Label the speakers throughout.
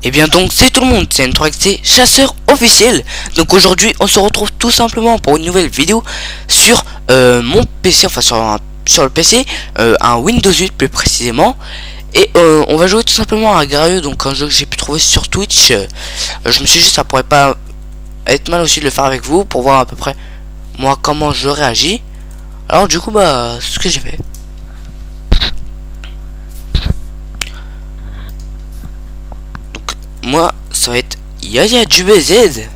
Speaker 1: Et bien donc c'est tout le monde, c'est N3XT, chasseur officiel. Donc aujourd'hui on se retrouve tout simplement pour une nouvelle vidéo sur mon PC, enfin sur le PC, un Windows 8 plus précisément. Et on va jouer tout simplement à Garieux, donc un jeu que j'ai pu trouver sur Twitch. Je me suis dit ça pourrait pas être mal aussi de le faire avec vous pour voir à peu près moi comment je réagis. Alors du coup bah c'est ce que j'ai fait. Moi ça va être Yaya du BZ.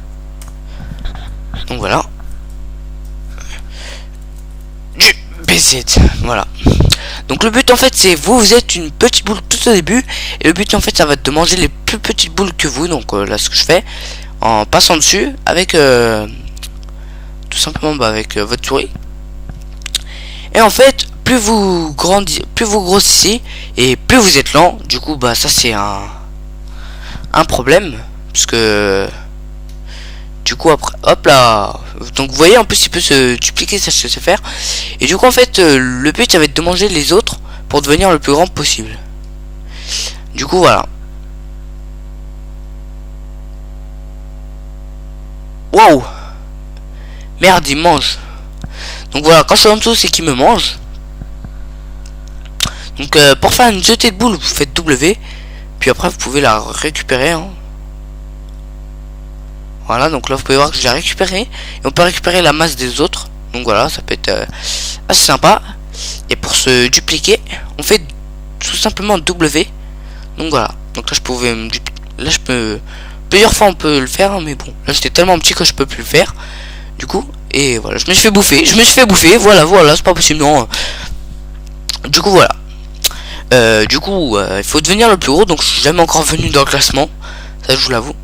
Speaker 1: Donc voilà, du BZ, voilà. Donc le but en fait c'est vous êtes une petite boule tout au début, et le but en fait ça va être de manger les plus petites boules que vous. Donc là ce que je fais en passant dessus avec tout simplement avec votre souris. Et en fait plus vous grandissez, plus vous grossissez et plus vous êtes lent. Du coup bah ça c'est un problème, parce que du coup après hop là, donc vous voyez en plus il peut se dupliquer, ça je sais faire. Et du coup en fait le but ça va être de manger les autres pour devenir le plus grand possible. Du coup voilà. Waouh, merde il mange. Donc voilà, quand je suis en dessous c'est qu'il me mange. Donc pour faire une jetée de boule vous faites W, puis après vous pouvez la récupérer hein. Voilà, donc là vous pouvez voir que je l'ai récupéré, et on peut récupérer la masse des autres. Donc voilà, ça peut être assez sympa. Et pour se dupliquer on fait tout simplement W. Donc voilà, donc là je pouvais là je peux plusieurs fois on peut le faire, mais bon là j'étais tellement petit que je peux plus le faire. Du coup et voilà, je me suis fait bouffer, voilà c'est pas possible non. Du coup voilà, du coup il faut devenir le plus gros, donc je suis jamais encore venu dans le classement, ça je vous l'avoue.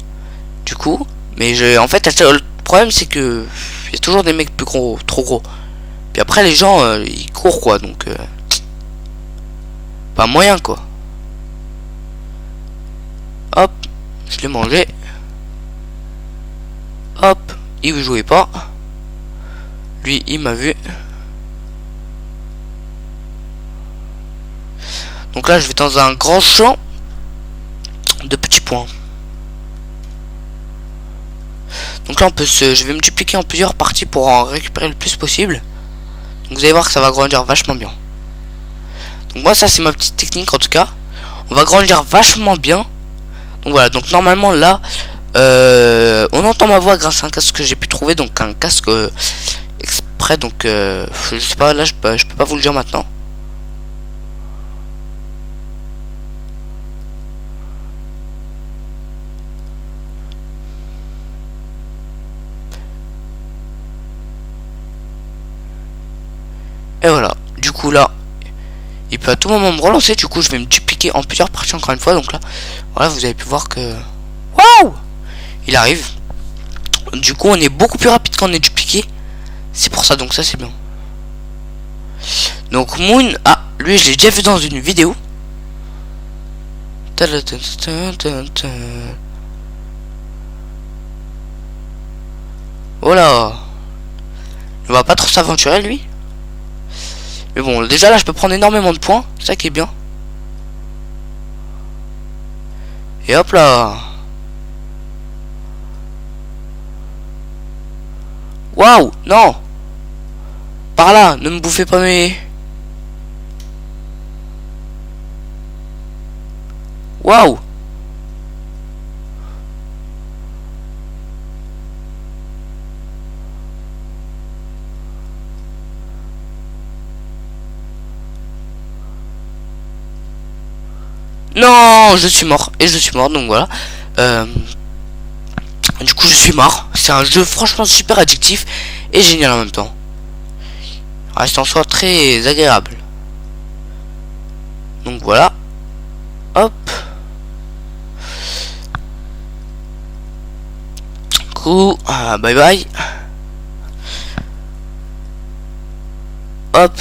Speaker 1: Du coup mais en fait le problème c'est que il y a toujours des mecs plus gros, trop gros, puis après les gens ils courent quoi, donc pas moyen quoi. Hop, je l'ai mangé. Hop, il veut jouer pas. Lui il m'a vu. Donc là je vais dans un grand champ de petits points. Donc là on peut je vais me dupliquer en plusieurs parties pour en récupérer le plus possible. Donc vous allez voir que ça va grandir vachement bien. Donc moi ça c'est ma petite technique en tout cas. On va grandir vachement bien. Donc voilà, donc normalement là on entend ma voix grâce à un casque que j'ai pu trouver. Donc un casque exprès, donc je sais pas, là je peux pas vous le dire maintenant. Et voilà, du coup là il peut à tout moment me relancer. Du coup je vais me dupliquer en plusieurs parties encore une fois. Donc là voilà, vous avez pu voir que waouh, il arrive. Du coup on est beaucoup plus rapide quand on est dupliqué, c'est pour ça, donc ça c'est bien. Donc Moon, ah lui je l'ai déjà vu dans une vidéo. Voilà, il va pas trop s'aventurer lui. Mais bon, déjà là je peux prendre énormément de points, c'est ça qui est bien. Et hop là. Waouh, non. Par là, ne me bouffez pas mes... Waouh. Non, je suis mort. Et je suis mort, donc voilà. Du coup je suis mort. C'est un jeu franchement super addictif et génial en même temps. Reste en soi très agréable. Donc voilà. Hop. Coup, bye bye. Hop.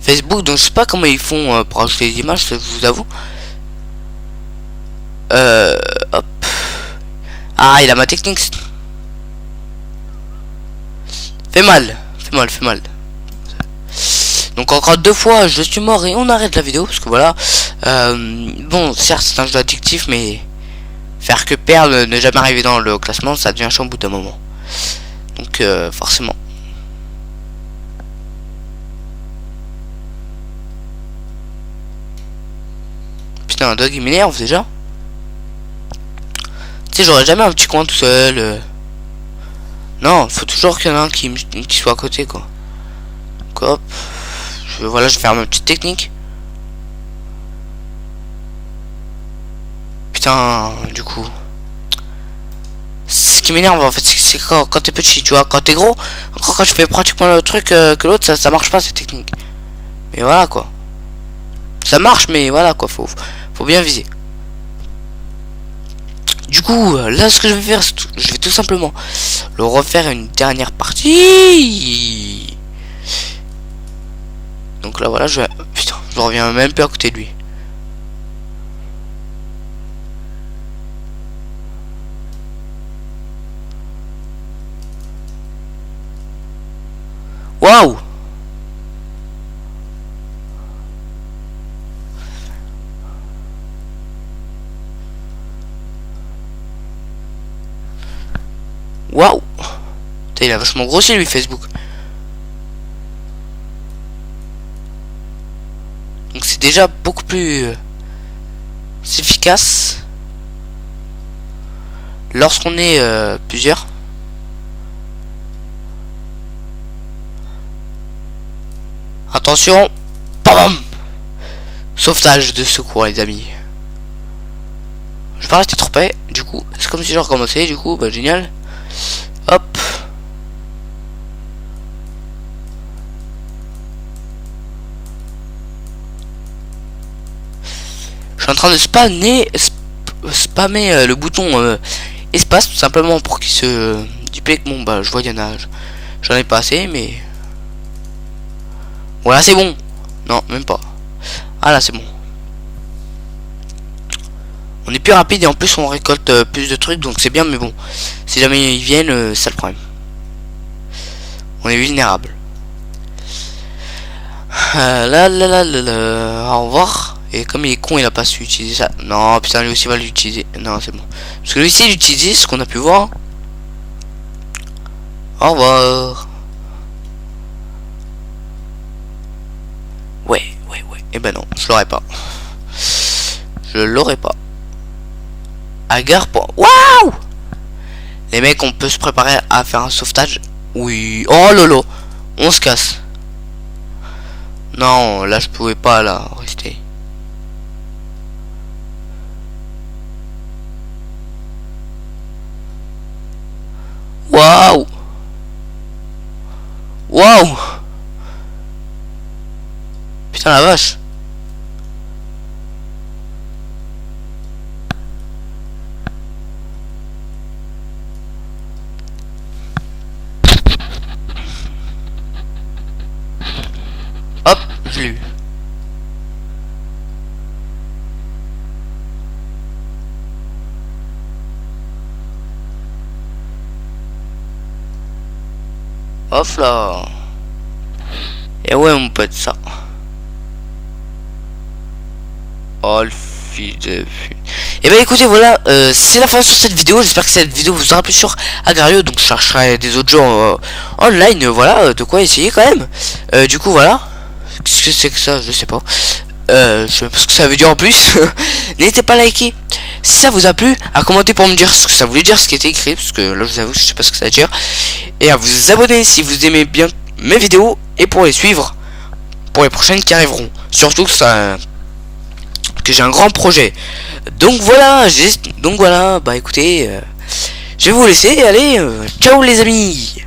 Speaker 1: Facebook, donc je sais pas comment ils font pour ajouter les images, je vous avoue. Hop. Ah, il a ma technique. Fait mal. Donc encore 2 fois je suis mort et on arrête la vidéo parce que voilà. Bon, certes c'est un jeu addictif, mais faire que perdre, ne jamais arriver dans le classement, ça devient chiant au bout d'un moment. Donc forcément. Putain, un dog il m'énerve déjà. Tu sais, j'aurais jamais un petit coin tout seul. Non, faut toujours qu'il y en a un qui soit à côté, quoi. Donc, hop. Voilà, je vais faire ma petite technique. Putain, du coup. Ce qui m'énerve en fait, c'est quand t'es petit, tu vois. Quand t'es gros, encore quand tu fais pratiquement le truc que l'autre, ça marche pas cette technique. Mais voilà, quoi. Ça marche, mais voilà, quoi. Faut bien viser. Du coup, là, ce que je vais faire, je vais tout simplement le refaire une dernière partie. Donc là, voilà, putain, je reviens même plus à côté de lui. Waouh! Waouh! Il a vachement grossi lui Facebook. Donc c'est déjà beaucoup plus efficace lorsqu'on est plusieurs. Attention, bam! Sauvetage de secours les amis. Je vais pas rester trop près, du coup c'est comme si je recommençais, du coup bah génial. Hop. Je suis en train de spammer le bouton espace tout simplement pour qu'il se duplique. Bon bah je vois il y en a, j'en ai pas assez mais voilà c'est bon. Non même pas. Ah là c'est bon. On est plus rapide et en plus on récolte plus de trucs donc c'est bien, mais bon si jamais ils viennent c'est le problème. On est vulnérable. Au revoir. Et comme il est con, il a pas su utiliser ça. Non, putain, lui aussi va l'utiliser. Non, c'est bon. Parce que lui aussi, il utilise ce qu'on a pu voir. Au revoir. Ouais. Et ben non, je l'aurais pas. Je l'aurais pas. Agar pour... Waouh! Les mecs, on peut se préparer à faire un sauvetage. Oui. Oh lolo. On se casse. Non, là, je pouvais pas, là, rester. Waouh! Waouh! Putain la vache! Hop, je l'ai eu. Off là. Et ouais mon pote ça. Oh le fils de pute. Et ben écoutez voilà, c'est la fin sur cette vidéo. J'espère que cette vidéo vous aura plu sur Agar.io. Donc je chercherai des autres jeux online, voilà, de quoi essayer quand même. Du coup voilà. Qu'est-ce que c'est que ça? Je sais pas. Je sais pas ce que ça veut dire en plus. N'hésitez pas à liker si ça vous a plu, à commenter pour me dire ce que ça voulait dire, ce qui était écrit, parce que là je vous avoue je sais pas ce que ça veut dire, et à vous abonner si vous aimez bien mes vidéos et pour les suivre pour les prochaines qui arriveront. Surtout que j'ai un grand projet. Donc voilà, bah écoutez, je vais vous laisser, allez, ciao les amis.